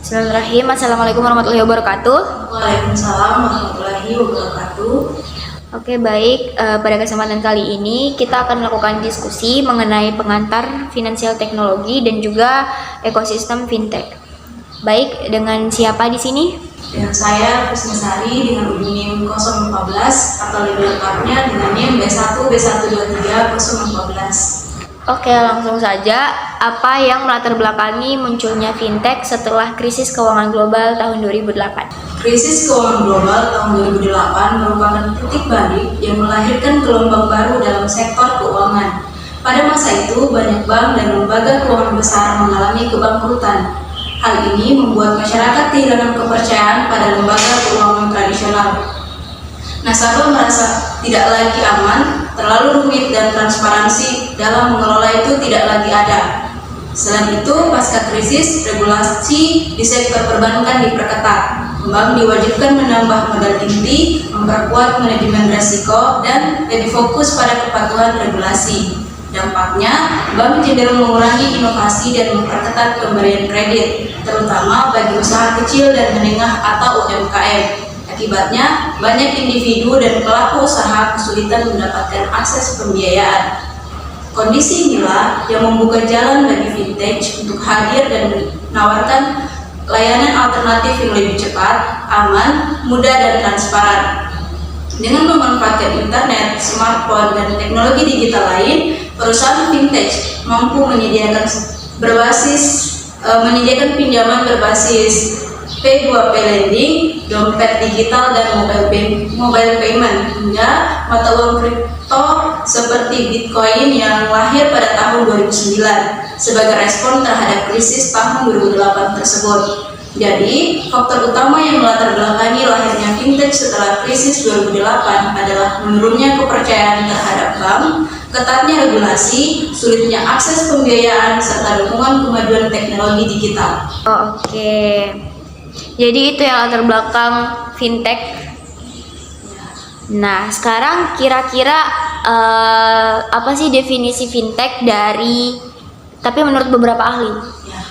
Bismillahirrahmanirrahim. Assalamualaikum warahmatullahi wabarakatuh. Waalaikumsalam warahmatullahi wabarakatuh. Oke, baik. Pada kesempatan kali ini kita akan melakukan diskusi mengenai pengantar finansial teknologi dan juga ekosistem fintech. Baik, dengan siapa di sini? Dengan saya Kusnisari dengan ujung NIM 014 atau lebih lengkapnya dengan NIM B1 B123 014. Oke, langsung saja. Apa yang melatar belakangi munculnya fintech setelah krisis keuangan global tahun 2008? Krisis keuangan global tahun 2008 merupakan titik balik yang melahirkan gelombang baru dalam sektor keuangan. Pada masa itu, banyak bank dan lembaga keuangan besar mengalami kebangkrutan. Hal ini membuat masyarakat kehilangan kepercayaan pada lembaga keuangan tradisional. Nasabah merasa tidak lagi aman, terlalu rumit dan transparansi dalam mengelola itu tidak lagi ada. Selain itu, pasca krisis, regulasi di sektor perbankan diperketat. Bank diwajibkan menambah modal inti, memperkuat manajemen risiko, dan lebih fokus pada kepatuhan regulasi. Dampaknya, bank cenderung mengurangi inovasi dan memperketat pemberian kredit, terutama bagi usaha kecil dan menengah atau UMKM. Akibatnya, banyak individu dan pelaku usaha kesulitan mendapatkan akses pembiayaan. Kondisi inilah yang membuka jalan bagi fintech untuk hadir dan menawarkan layanan alternatif yang lebih cepat, aman, mudah, dan transparan. Dengan memanfaatkan internet, smartphone, dan teknologi digital lain, perusahaan fintech mampu menyediakan pinjaman berbasis P2P lending, dompet digital, dan mobile payment, hingga mata uang kripto seperti Bitcoin yang lahir pada tahun 2009 sebagai respon terhadap krisis tahun 2008 tersebut. Jadi, faktor utama yang melatar belakangi lahirnya fintech setelah krisis 2008 adalah menurunnya kepercayaan terhadap bank, ketatnya regulasi, sulitnya akses pembiayaan, serta dukungan kemajuan teknologi digital. Oke. Jadi itu yang latar belakang fintech. Nah, sekarang kira-kira apa sih definisi fintech tapi menurut beberapa ahli?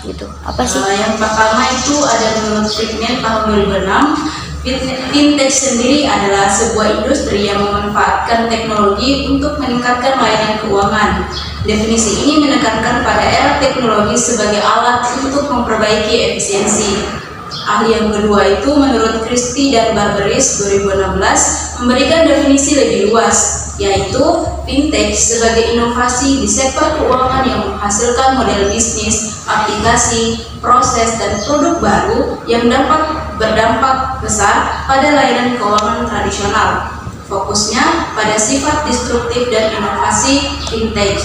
Gitu. Apa sih? Yang pertama itu ada menurut Friedman tahun 2006, fintech sendiri adalah sebuah industri yang memanfaatkan teknologi untuk meningkatkan layanan keuangan. Definisi ini menekankan pada era teknologi sebagai alat untuk memperbaiki efisiensi. Ahli yang kedua itu menurut Christie dan Barberis 2016 memberikan definisi lebih luas, yaitu fintech sebagai inovasi di sektor keuangan yang menghasilkan model bisnis, aplikasi, proses, dan produk baru yang dapat berdampak besar pada layanan keuangan tradisional. Fokusnya pada sifat destruktif dan inovasi fintech.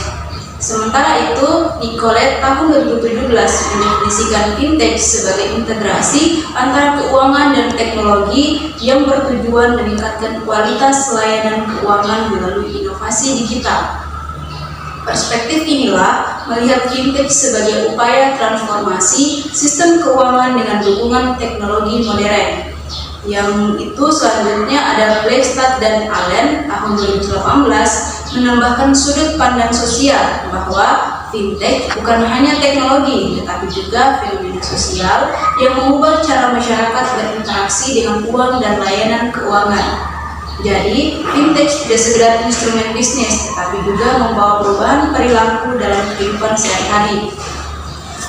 Sementara itu, Nicolet tahun 2017 mendefinisikan fintech sebagai integrasi antara keuangan dan teknologi yang bertujuan meningkatkan kualitas layanan keuangan melalui inovasi digital. Perspektif inilah melihat fintech sebagai upaya transformasi sistem keuangan dengan dukungan teknologi modern. Yang itu selanjutnya ada Blackstad dan Allen tahun 2018 menambahkan sudut pandang sosial bahwa fintech bukan hanya teknologi tetapi juga fenomena sosial yang mengubah cara masyarakat berinteraksi dengan uang dan layanan keuangan. Jadi, fintech tidak sekedar instrumen bisnis tetapi juga membawa perubahan perilaku dalam kehidupan sehari-hari.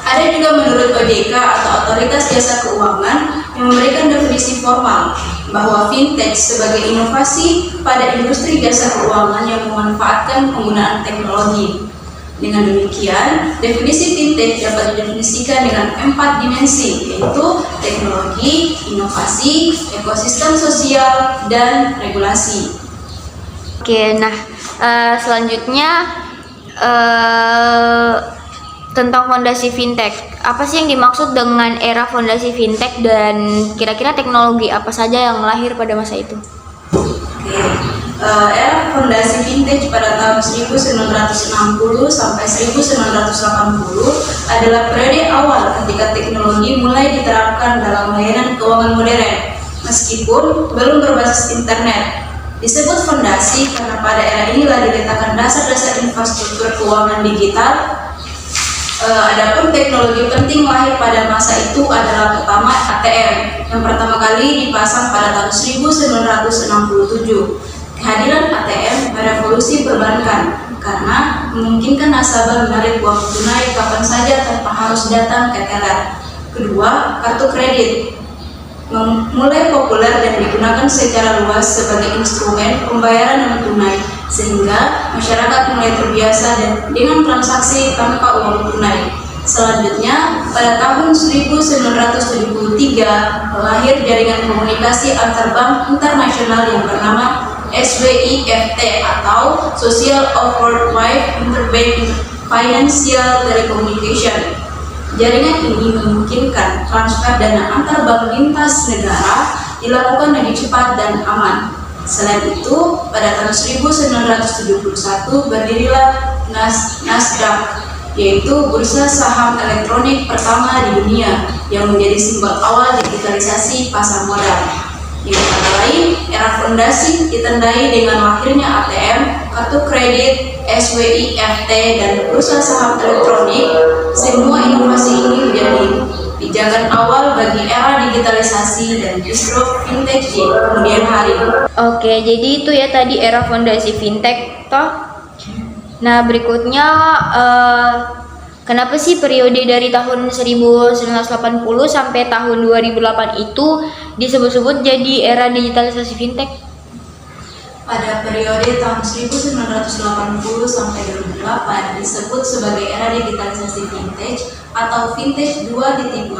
Ada juga menurut OJK atau Otoritas Jasa Keuangan yang memberikan definisi formal bahwa fintech sebagai inovasi pada industri jasa keuangan yang memanfaatkan penggunaan teknologi. Dengan demikian, definisi fintech dapat didefinisikan dengan 4 dimensi, yaitu teknologi, inovasi, ekosistem sosial, dan regulasi. Oke, nah selanjutnya tentang fondasi fintech. Apa sih yang dimaksud dengan era fondasi fintech dan kira-kira teknologi apa saja yang lahir pada masa itu? Era fondasi fintech pada tahun 1960 sampai 1980 adalah periode awal ketika teknologi mulai diterapkan dalam layanan keuangan modern, meskipun belum berbasis internet. Disebut fondasi karena pada era inilah diletakkan dasar-dasar infrastruktur keuangan digital. Adapun teknologi penting lahir pada masa itu adalah pertama ATM, yang pertama kali dipasang pada tahun 1967. Kehadiran ATM merevolusi perbankan karena memungkinkan nasabah menarik uang tunai kapan saja tanpa harus datang ke teller. Kedua, kartu kredit mulai populer dan digunakan secara luas sebagai instrumen pembayaran non tunai, sehingga masyarakat mulai terbiasa dengan transaksi tanpa uang tunai. Selanjutnya, pada tahun 1973 lahir jaringan komunikasi antar bank internasional yang bernama SWIFT atau Social Worldwide Interbank Financial Telecommunication. Jaringan ini memungkinkan transfer dana antar bank lintas negara dilakukan lebih cepat dan aman. Selain itu, pada tahun 1971 berdirilah Nasdaq, yaitu bursa saham elektronik pertama di dunia yang menjadi simbol awal digitalisasi pasar modal. Dengan kata lain, era fondasi ditandai dengan lahirnya ATM, kartu kredit, SWIFT, dan bursa saham elektronik. Semua inovasi ini menjadi pijakan awal bagi era digitalisasi dan justru fintech di kemudian hari. Oke, jadi itu ya tadi era fondasi fintech toh. Nah, berikutnya kenapa sih periode dari tahun 1980 sampai tahun 2008 itu disebut-sebut jadi era digitalisasi fintech? Pada periode tahun 1980 sampai 2008 disebut sebagai era digitalisasi fintech atau fintech 2.0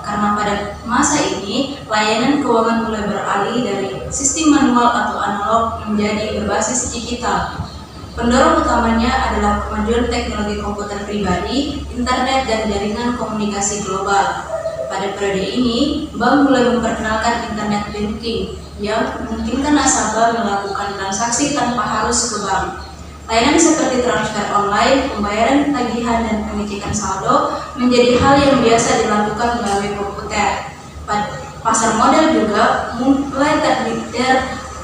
karena pada masa ini layanan keuangan mulai beralih dari sistem manual atau analog menjadi berbasis digital. Pendorong utamanya adalah kemajuan teknologi komputer pribadi, internet, dan jaringan komunikasi global. Pada periode ini, bank mulai memperkenalkan internet banking yang memungkinkan nasabah melakukan transaksi tanpa harus ke bank. Layanan seperti transfer online, pembayaran tagihan, dan pengecekan saldo menjadi hal yang biasa dilakukan melalui komputer. Pasar modal juga mulai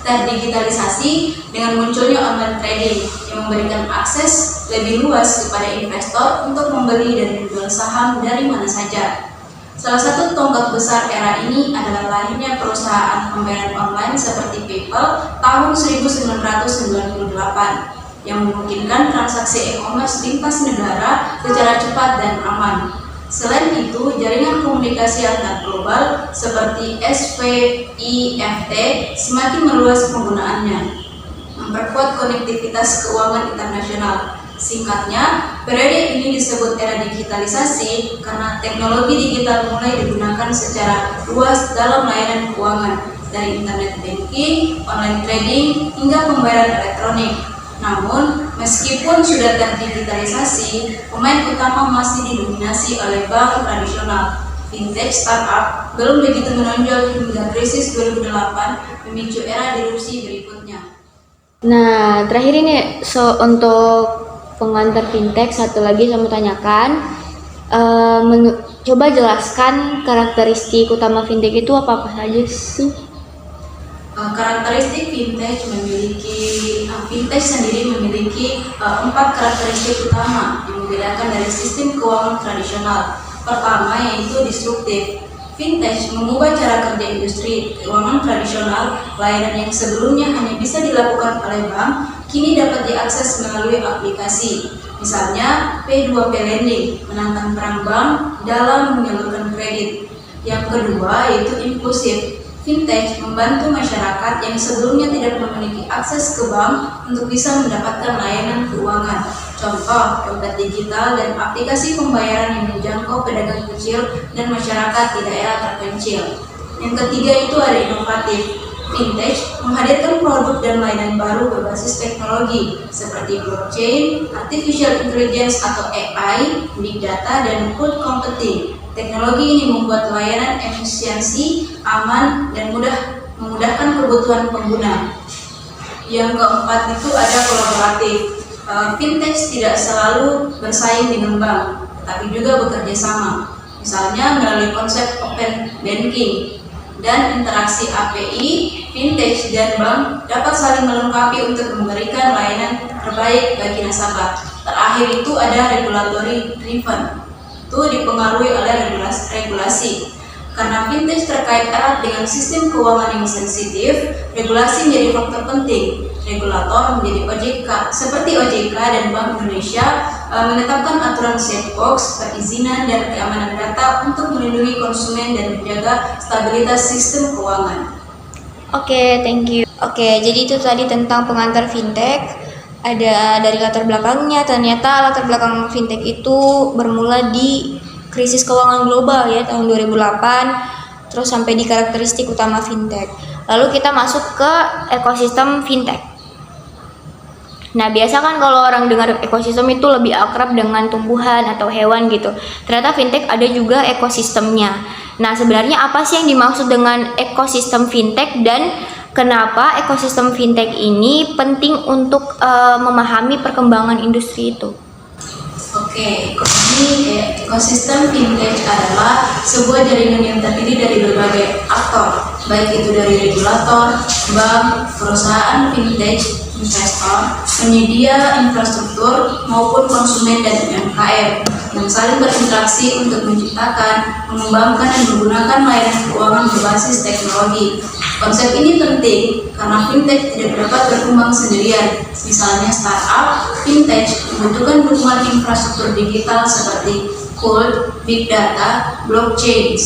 terdigitalisasi dengan munculnya online trading yang memberikan akses lebih luas kepada investor untuk membeli dan menjual saham dari mana saja. Salah satu tonggak besar era ini adalah lahirnya perusahaan pembayaran online seperti PayPal tahun 1998 yang memungkinkan transaksi e-commerce lintas negara secara cepat dan aman. Selain itu, jaringan komunikasi antar global seperti SWIFT semakin meluas penggunaannya, memperkuat konektivitas keuangan internasional. Singkatnya, periode ini disebut era digitalisasi karena teknologi digital mulai digunakan secara luas dalam layanan keuangan, dari internet banking, online trading, hingga pembayaran elektronik. Namun, meskipun sudah terdigitalisasi, pemain utama masih didominasi oleh bank tradisional. Fintech startup belum begitu menonjol hingga krisis 2008 memicu era disrupsi berikutnya. Nah, terakhir ini untuk pengantar fintech, satu lagi saya mau tanyakan, coba jelaskan karakteristik utama fintech itu apa saja sih? Karakteristik fintech sendiri memiliki 4 karakteristik utama yang membedakan dari sistem keuangan tradisional. Pertama yaitu disruptif. Fintech mengubah cara kerja industri keuangan tradisional. Layanan yang sebelumnya hanya bisa dilakukan oleh bank kini dapat diakses melalui aplikasi. Misalnya P2P Lending menantang perang bank dalam menyalurkan kredit. Yang kedua yaitu inklusif. Fintech membantu masyarakat yang sebelumnya tidak memiliki akses ke bank untuk bisa mendapatkan layanan keuangan. Contoh, dompet digital dan aplikasi pembayaran yang menjangkau pedagang kecil dan masyarakat di daerah terpencil. Yang ketiga itu ada inovatif. Fintech menghadirkan produk dan layanan baru berbasis teknologi seperti blockchain, artificial intelligence atau AI, big data, dan cloud computing. Teknologi ini membuat layanan efisiensi, aman, dan memudahkan kebutuhan pengguna. Yang keempat itu ada kolaboratif. Fintech tidak selalu bersaing dengan bank, tapi juga bekerja sama. Misalnya melalui konsep open banking dan interaksi API, fintech dan bank dapat saling melengkapi untuk memberikan layanan terbaik bagi nasabah. Terakhir itu ada regulatory driven. itu dipengaruhi oleh regulasi. Karena fintech terkait erat dengan sistem keuangan yang sensitif, regulasi menjadi faktor penting. Regulator menjadi OJK, seperti OJK dan Bank Indonesia menetapkan aturan sandbox, perizinan, dan keamanan data untuk melindungi konsumen dan menjaga stabilitas sistem keuangan. Oke, thank you. Oke, jadi itu tadi tentang pengantar fintech. Ada dari latar belakangnya, ternyata latar belakang fintech itu bermula di krisis keuangan global ya tahun 2008, terus sampai di karakteristik utama fintech. Lalu kita masuk ke ekosistem fintech. Nah, biasa kan kalau orang dengar ekosistem itu lebih akrab dengan tumbuhan atau hewan gitu. Ternyata fintech ada juga ekosistemnya. Nah, sebenarnya apa sih yang dimaksud dengan ekosistem fintech dan kenapa ekosistem fintech ini penting untuk memahami perkembangan industri itu? Oke, ekosistem fintech adalah sebuah jaringan yang terdiri dari berbagai aktor, baik itu dari regulator, bank, perusahaan fintech, investor, penyedia infrastruktur, maupun konsumen dan UMKM yang saling berinteraksi untuk menciptakan, mengembangkan, dan menggunakan layanan keuangan berbasis teknologi. Konsep ini penting karena fintech tidak dapat berkembang sendirian. Misalnya startup fintech membutuhkan dukungan infrastruktur digital seperti cloud, big data, blockchain,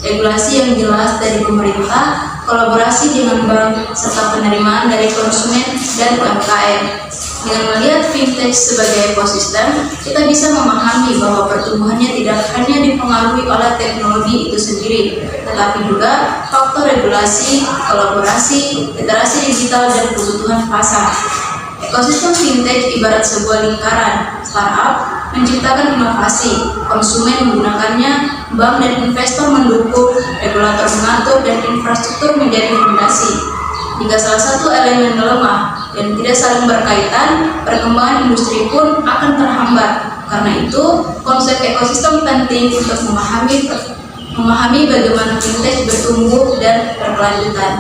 regulasi yang jelas dari pemerintah, kolaborasi dengan bank, serta penerimaan dari konsumen dan UMKM. Dengan melihat fintech sebagai ekosistem, kita bisa memahami bahwa pertumbuhannya tidak hanya dipengaruhi oleh teknologi itu sendiri, tetapi juga faktor regulasi, kolaborasi, literasi digital, dan kebutuhan pasar. Ekosistem fintech ibarat sebuah lingkaran. Startup menciptakan inovasi, konsumen menggunakannya, bank dan investor mendukung, regulator mengatur, dan infrastruktur menjadi fondasi. Jika salah satu elemen lemah dan tidak saling berkaitan, perkembangan industri pun akan terhambat. Karena itu, konsep ekosistem penting untuk memahami bagaimana fintech bertumbuh dan berkelanjutan.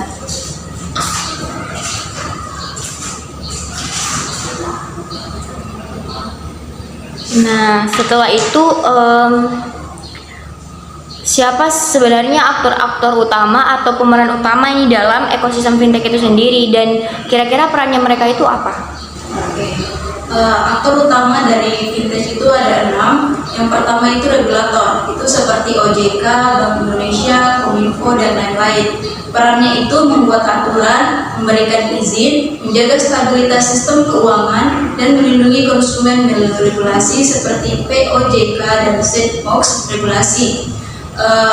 Nah, setelah itu siapa sebenarnya aktor-aktor utama atau pemeran utama ini dalam ekosistem fintech itu sendiri dan kira-kira perannya mereka itu apa? Oke. Aktor utama dari fintech itu ada 6. Yang pertama itu regulator, itu seperti OJK, Bank Indonesia, Kominfo, dan lain-lain. Perannya itu membuat aturan, memberikan izin, menjaga stabilitas sistem keuangan, dan melindungi konsumen melalui regulasi seperti POJK dan sandbox regulasi.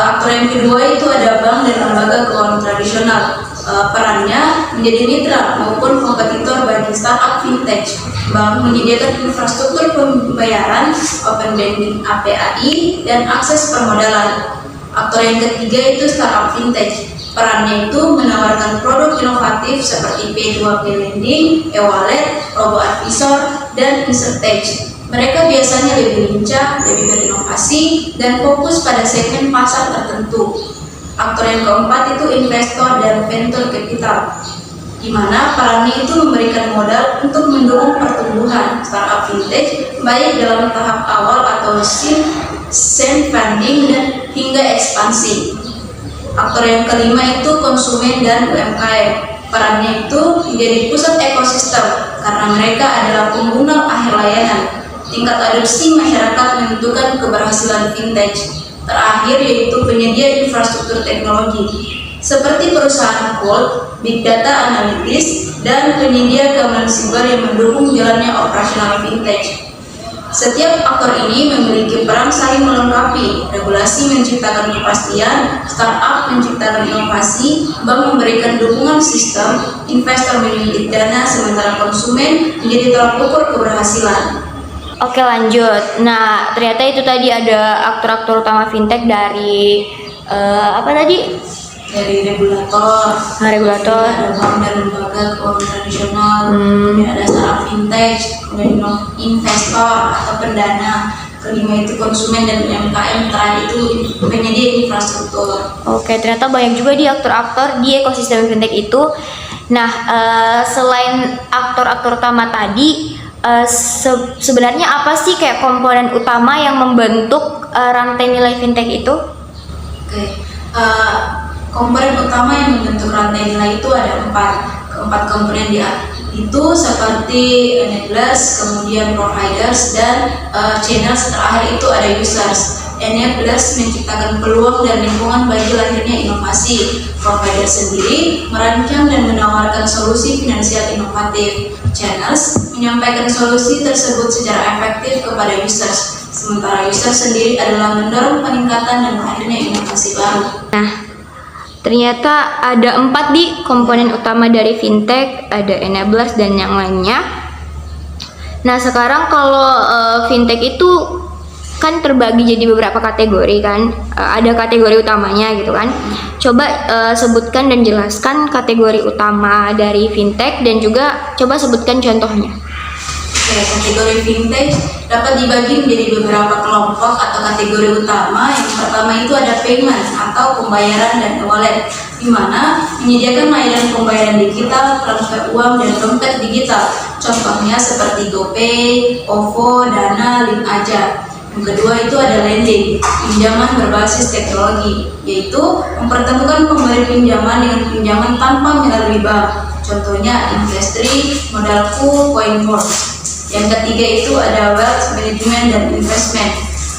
Aktor yang kedua itu ada bank dan lembaga keuangan tradisional. Perannya menjadi mitra maupun kompetitor bagi startup fintech. Bank menyediakan infrastruktur pembayaran, open banking API, dan akses permodalan. Aktor yang ketiga itu startup fintech. Perannya itu menawarkan produk inovatif seperti P2P lending, e-wallet, robo-advisor, dan insurtech. Mereka biasanya lebih lincah, lebih berinovasi, dan fokus pada segmen pasar tertentu. Aktor yang keempat itu investor dan venture capital, di mana perannya itu memberikan modal untuk mendukung pertumbuhan startup fintech, baik dalam tahap awal atau seed funding dan hingga ekspansi. Aktor yang kelima itu konsumen dan UMKM. Perannya itu menjadi pusat ekosistem karena mereka adalah pengguna akhir layanan. Tingkat adopsi masyarakat menentukan keberhasilan fintech. Terakhir yaitu penyedia infrastruktur teknologi seperti perusahaan cloud, big data analytics, dan penyedia keamanan siber yang mendukung jalannya operasional fintech. Setiap aktor ini memiliki peran saling melengkapi. Regulasi menciptakan kepastian, startup menciptakan inovasi, bank memberikan dukungan sistem, investor menyuntik dana, sementara konsumen menjadi tolak ukur keberhasilan. Oke, lanjut. Nah, ternyata itu tadi ada aktor-aktor utama fintech dari apa tadi? Dari regulator, Regulator. ada bank dan lembaga keuangan tradisional, kemudian ada startup fintech, kemudian investor atau pendana, kelima itu konsumen, dan UMKM, terakhir itu penyedia infrastruktur. Oke, ternyata banyak juga di aktor-aktor di ekosistem fintech itu. Nah, selain aktor-aktor utama tadi, sebenarnya apa sih kayak komponen utama yang membentuk rantai nilai fintech itu? Oke, komponen utama yang membentuk rantai nilai itu ada keempat komponen dia. Itu seperti enablers, kemudian providers, dan channels. Terakhir itu ada users. Enablers menciptakan peluang dan lingkungan bagi lahirnya inovasi. Provider sendiri merancang dan menawarkan solusi finansial inovatif. Channels menyampaikan solusi tersebut secara efektif kepada users. Sementara user sendiri adalah mendorong peningkatan dan lahirnya inovasi baru. Nah, ternyata ada 4 di komponen utama dari fintech, ada enablers dan yang lainnya. Nah, sekarang kalau fintech itu kan terbagi jadi beberapa kategori kan, ada kategori utamanya gitu kan. Coba sebutkan dan jelaskan kategori utama dari fintech dan juga coba sebutkan contohnya. Oke, kategori fintech dapat dibagi menjadi beberapa kelompok atau kategori utama. Yang pertama itu ada payment atau pembayaran dan e-wallet, di mana menyediakan layanan pembayaran digital, transfer uang, dan dompet digital. Contohnya seperti GoPay, OVO, Dana, Link Aja. Yang kedua itu ada lending, pinjaman berbasis teknologi, yaitu mempertemukan pemberi pinjaman dengan pinjaman tanpa melalui bank. Contohnya Investri, Modalku, Coinworks. Yang ketiga itu ada wealth management dan investment,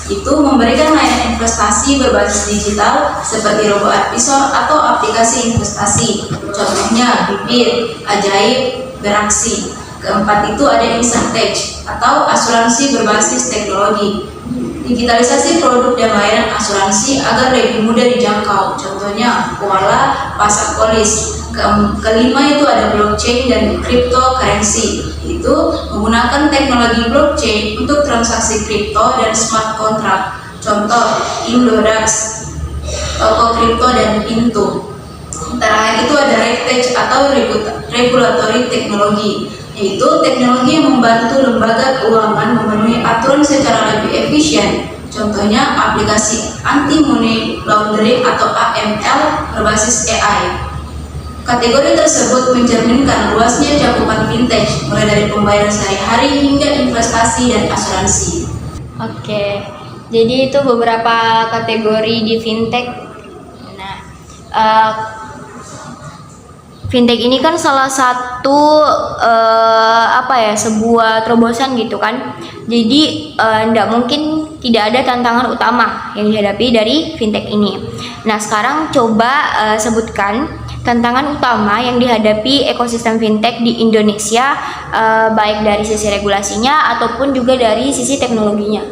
itu memberikan layanan investasi berbasis digital seperti robo advisor atau aplikasi investasi. Contohnya Bibit, Ajaib, Beraksi. Keempat itu ada Insurtech atau asuransi berbasis teknologi, digitalisasi produk dan layanan asuransi agar lebih mudah dijangkau. Contohnya Kuala, Pasar Polis. Kelima itu ada blockchain dan cryptocurrency, itu menggunakan teknologi blockchain untuk transaksi kripto dan smart contract. Contoh Indodax, toko kripto, dan Pintu. Terakhir itu ada RegTech atau regulatory teknologi, yaitu teknologi yang membantu lembaga keuangan memenuhi aturan secara lebih efisien. Contohnya aplikasi anti-money laundering atau AML berbasis AI. Kategori tersebut mencerminkan luasnya cakupan fintech, mulai dari pembayaran sehari-hari hingga investasi dan asuransi. Oke, jadi itu beberapa kategori di fintech. Nah, fintech ini kan salah satu sebuah terobosan gitu kan. Jadi tidak mungkin tidak ada tantangan utama yang dihadapi dari fintech ini. Nah, sekarang coba sebutkan tantangan utama yang dihadapi ekosistem fintech di Indonesia, baik dari sisi regulasinya ataupun juga dari sisi teknologinya.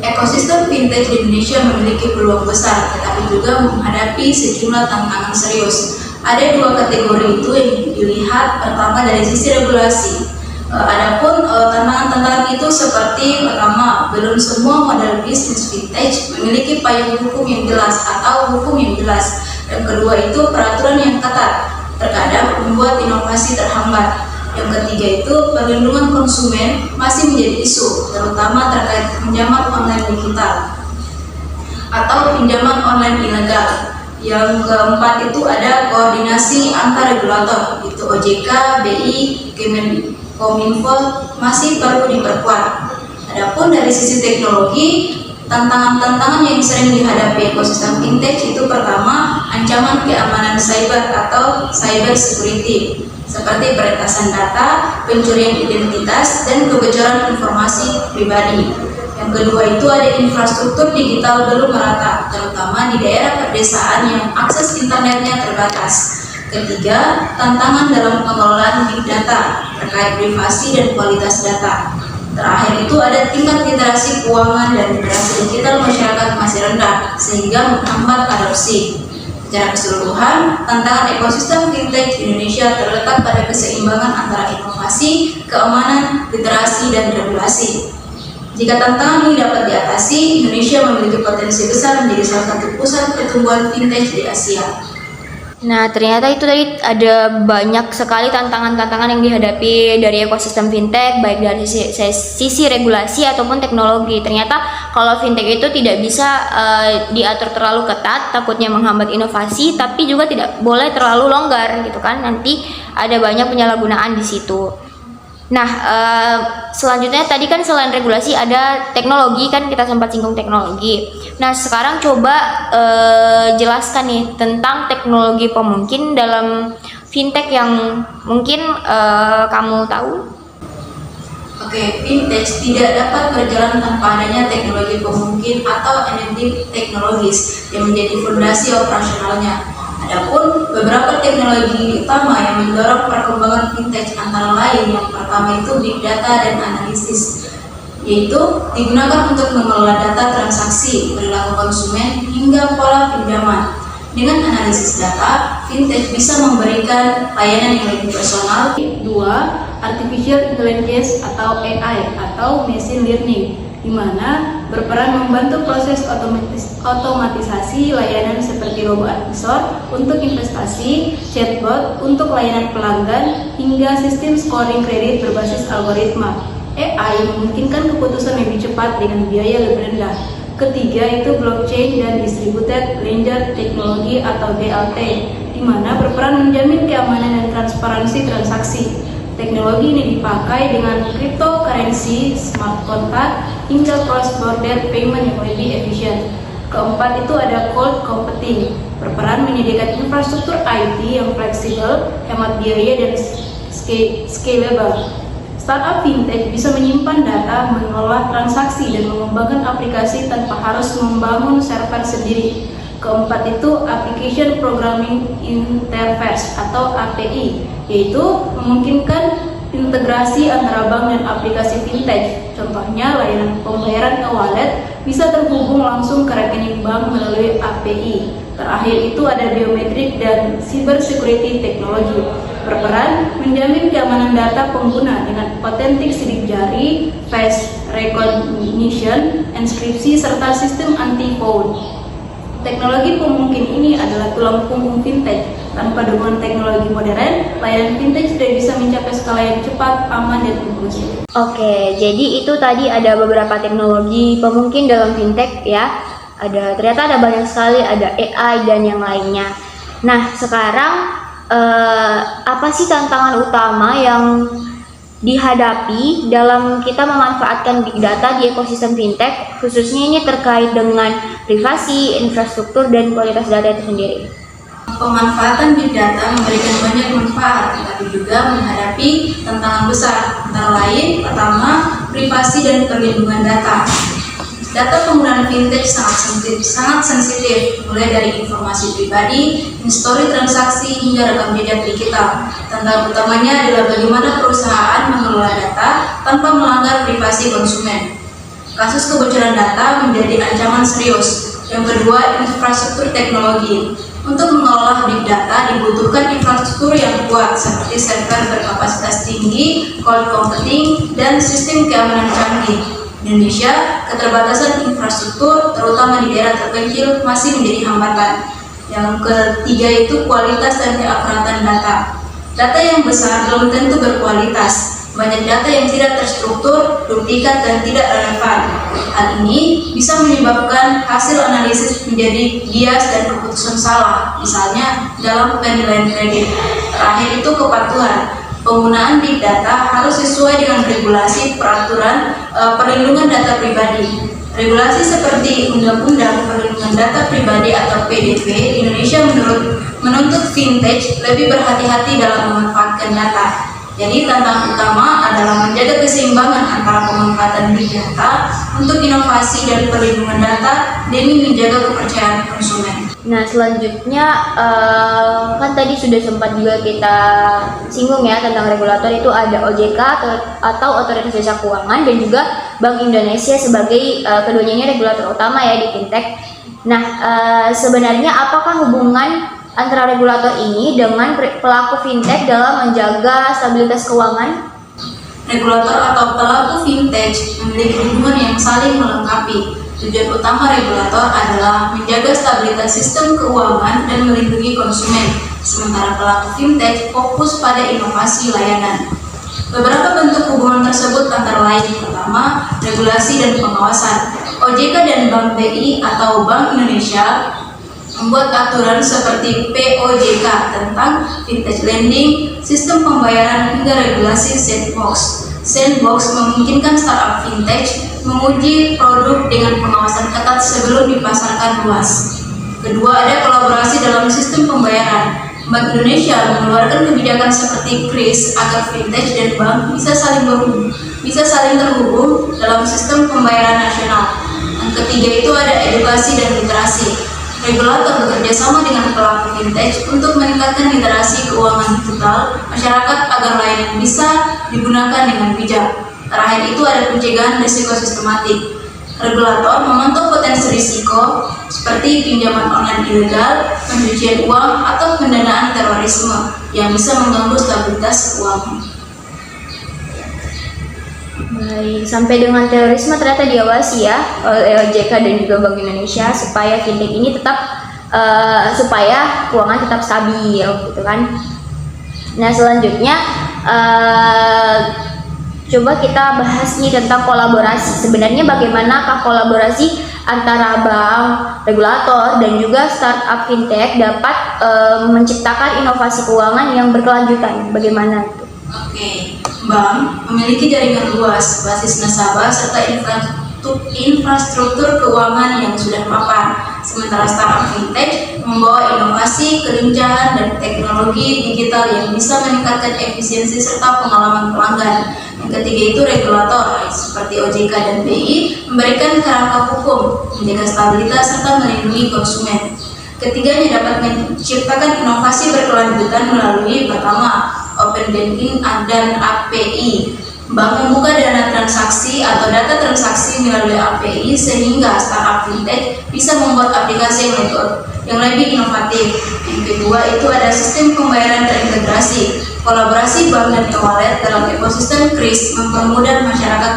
Ekosistem fintech di Indonesia memiliki peluang besar, tetapi juga menghadapi sejumlah tantangan serius. Ada 2 kategori itu yang dilihat. Pertama dari sisi regulasi. Adapun tantangan-tantangan itu seperti pertama, belum semua model bisnis fintech memiliki payung hukum yang jelas atau hukum yang jelas. Yang kedua itu peraturan yang ketat, terkadang membuat inovasi terhambat. Yang ketiga itu perlindungan konsumen masih menjadi isu, terutama terkait pinjaman online digital atau pinjaman online ilegal. Yang keempat itu ada koordinasi antar regulator, itu OJK, BI, Kominfo masih perlu diperkuat. Adapun dari sisi teknologi, tantangan-tantangan yang sering dihadapi ekosistem fintech itu pertama, ancaman keamanan cyber atau cyber security, seperti peretasan data, pencurian identitas, dan kebocoran informasi pribadi. Yang kedua itu ada infrastruktur digital belum merata, terutama di daerah pedesaan yang akses internetnya terbatas. Ketiga, tantangan dalam pengelolaan big data terkait privasi dan kualitas data. Terakhir itu ada tingkat literasi keuangan dan literasi digital masyarakat masih rendah sehingga menghambat adopsi. Secara keseluruhan, tantangan ekosistem fintech di Indonesia terletak pada keseimbangan antara inovasi, keamanan, literasi, dan regulasi. Jika tantangan ini dapat diatasi, Indonesia memiliki potensi besar menjadi salah satu pusat pertumbuhan fintech di Asia. Nah, ternyata itu tadi ada banyak sekali tantangan-tantangan yang dihadapi dari ekosistem fintech, baik dari sisi regulasi ataupun teknologi. Ternyata kalau fintech itu tidak bisa diatur terlalu ketat, takutnya menghambat inovasi, tapi juga tidak boleh terlalu longgar gitu kan. Nanti ada banyak penyalahgunaan di situ. Nah, selanjutnya tadi kan selain regulasi ada teknologi, kan kita sempat singgung teknologi. Nah, sekarang coba jelaskan nih tentang teknologi pemungkin dalam fintech yang mungkin kamu tahu. Oke, fintech tidak dapat berjalan tanpa adanya teknologi pemungkin atau enabling teknologis yang menjadi fondasi operasionalnya. Adapun beberapa teknologi utama yang mendorong perkembangan fintech antara lain yang pertama itu big data dan analisis, yaitu digunakan untuk mengelola data transaksi, perilaku konsumen, hingga pola pinjaman. Dengan analisis data, fintech bisa memberikan layanan yang lebih personal. Dua, artificial intelligence atau AI atau machine learning, di mana berperan membantu proses otomatisasi layanan seperti robot advisor untuk investasi, chatbot untuk layanan pelanggan, hingga sistem scoring kredit berbasis algoritma. AI memungkinkan keputusan lebih cepat dengan biaya lebih rendah. Ketiga itu blockchain dan distributed ledger teknologi atau DLT, di mana berperan menjamin keamanan dan transparansi transaksi. Teknologi ini dipakai dengan cryptocurrency, smart contract, hingga cross-border payment yang lebih efisien. Keempat itu ada cloud computing, berperan menyediakan infrastruktur IT yang fleksibel, hemat biaya dan scalable. Startup fintech bisa menyimpan data, mengelola transaksi, dan mengembangkan aplikasi tanpa harus membangun server sendiri. Keempat itu Application Programming Interface atau API, yaitu memungkinkan integrasi antara bank dan aplikasi fintech. Contohnya layanan pembayaran e-wallet bisa terhubung langsung ke rekening bank melalui API. Terakhir itu ada biometrik dan cyber security technology, berperan menjamin keamanan data pengguna dengan otentik sidik jari, face recognition, enkripsi, serta sistem anti-fraud. Teknologi pemungkin ini adalah tulang punggung fintech. Tanpa dukungan teknologi modern, layanan fintech tidak bisa mencapai skala yang cepat, aman, dan inklusif. Oke, jadi itu tadi ada beberapa teknologi pemungkin dalam fintech ya. Ternyata ada banyak sekali, ada AI dan yang lainnya. Nah, sekarang apa sih tantangan utama yang dihadapi dalam kita memanfaatkan big data di ekosistem fintech, khususnya ini terkait dengan privasi, infrastruktur, dan kualitas data itu sendiri? Pemanfaatan big data memberikan banyak manfaat, tetapi juga menghadapi tantangan besar. Antara lain, pertama, privasi dan perlindungan data. Data penggunaan fintech sangat sensitif, mulai dari informasi pribadi, histori transaksi, hingga rekam jejak digital. Tantangan utamanya adalah bagaimana perusahaan mengelola data tanpa melanggar privasi konsumen. Kasus kebocoran data menjadi ancaman serius. Yang kedua, infrastruktur teknologi. Untuk mengelola big data dibutuhkan infrastruktur yang kuat seperti server berkapasitas tinggi, cloud computing, dan sistem keamanan canggih. Indonesia, keterbatasan infrastruktur, terutama di daerah terpencil, masih menjadi hambatan. Yang ketiga itu kualitas dan keakuratan data. Data yang besar belum tentu berkualitas. Banyak data yang tidak terstruktur, duplikat, dan tidak relevan. Hal ini bisa menyebabkan hasil analisis menjadi bias dan keputusan salah, misalnya dalam penilaian kredit. Terakhir itu kepatuhan. Penggunaan big data harus sesuai dengan regulasi peraturan perlindungan data pribadi. Regulasi seperti Undang-Undang Perlindungan Data Pribadi atau PDP Indonesia menuntut fintech lebih berhati-hati dalam memanfaatkan data. Jadi tantangan utama adalah menjaga keseimbangan antara pemanfaatan big data untuk inovasi dan perlindungan data demi menjaga kepercayaan konsumen. Nah, selanjutnya kan tadi sudah sempat juga kita singgung ya tentang regulator, itu ada OJK atau Otoritas Jasa Keuangan, dan juga Bank Indonesia sebagai keduanya ini regulator utama ya di fintech. Nah, sebenarnya apakah hubungan antara regulator ini dengan pelaku fintech dalam menjaga stabilitas keuangan? Regulator atau pelaku fintech memiliki hubungan yang saling melengkapi. Tujuan utama regulator adalah menjaga stabilitas sistem keuangan dan melindungi konsumen, sementara pelaku fintech fokus pada inovasi layanan. Beberapa bentuk hubungan tersebut antara lain, pertama, regulasi dan pengawasan. OJK dan Bank BI atau Bank Indonesia membuat aturan seperti POJK tentang vintage lending, sistem pembayaran, hingga regulasi sandbox. Sandbox memungkinkan startup vintage menguji produk dengan pengawasan ketat sebelum dipasarkan luas. Kedua, ada kolaborasi dalam sistem pembayaran. Bank Indonesia mengeluarkan kebijakan seperti KRIS agar vintage dan bank bisa saling terhubung dalam sistem pembayaran nasional. Yang ketiga itu ada edukasi dan literasi. Regulator bekerja sama dengan pelaku vintage untuk meningkatkan literasi keuangan digital masyarakat agar layanan bisa digunakan dengan bijak. Terakhir itu ada pencegahan risiko sistematik. Regulator memantau potensi risiko seperti pinjaman online ilegal, pencucian uang, atau pendanaan terorisme yang bisa mengganggu stabilitas keuangan. Baik, sampai dengan terorisme ternyata diawasi ya oleh OJK dan juga Bank Indonesia supaya fintech ini tetap supaya keuangan tetap stabil gitu kan. Nah, selanjutnya coba kita bahas nih tentang kolaborasi. Sebenarnya bagaimanakah kolaborasi antara bank, regulator, dan juga startup fintech dapat menciptakan inovasi keuangan yang berkelanjutan? Bagaimana itu? Oke, bank memiliki jaringan luas, basis nasabah, serta infrastruktur keuangan yang sudah mapan. Sementara startup fintech membawa inovasi, kelincahan, dan teknologi digital yang bisa meningkatkan efisiensi serta pengalaman pelanggan. Yang ketiga itu regulator, seperti OJK dan BI, memberikan kerangka hukum, menjaga stabilitas, serta melindungi konsumen. Ketiganya dapat menciptakan inovasi berkelanjutan melalui pertama, open banking dan API. Bank membuka dana transaksi atau data transaksi melalui API sehingga startup fintech bisa membuat aplikasi yang lebih inovatif. Yang kedua itu ada sistem pembayaran terintegrasi. Kolaborasi bank dan e-wallet dalam ekosistem KRIS mempermudah masyarakat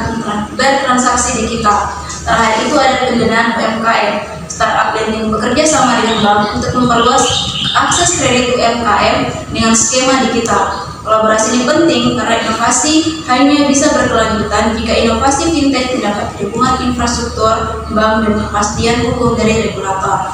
bertransaksi digital. Terakhir itu ada pendanaan UMKM. Startup lending bekerja sama dengan bank untuk memperluas akses kredit UMKM dengan skema digital. Kolaborasi ini penting karena inovasi hanya bisa berkelanjutan jika inovasi fintech mendapat dukungan infrastruktur, bank, dan kepastian hukum dari regulator.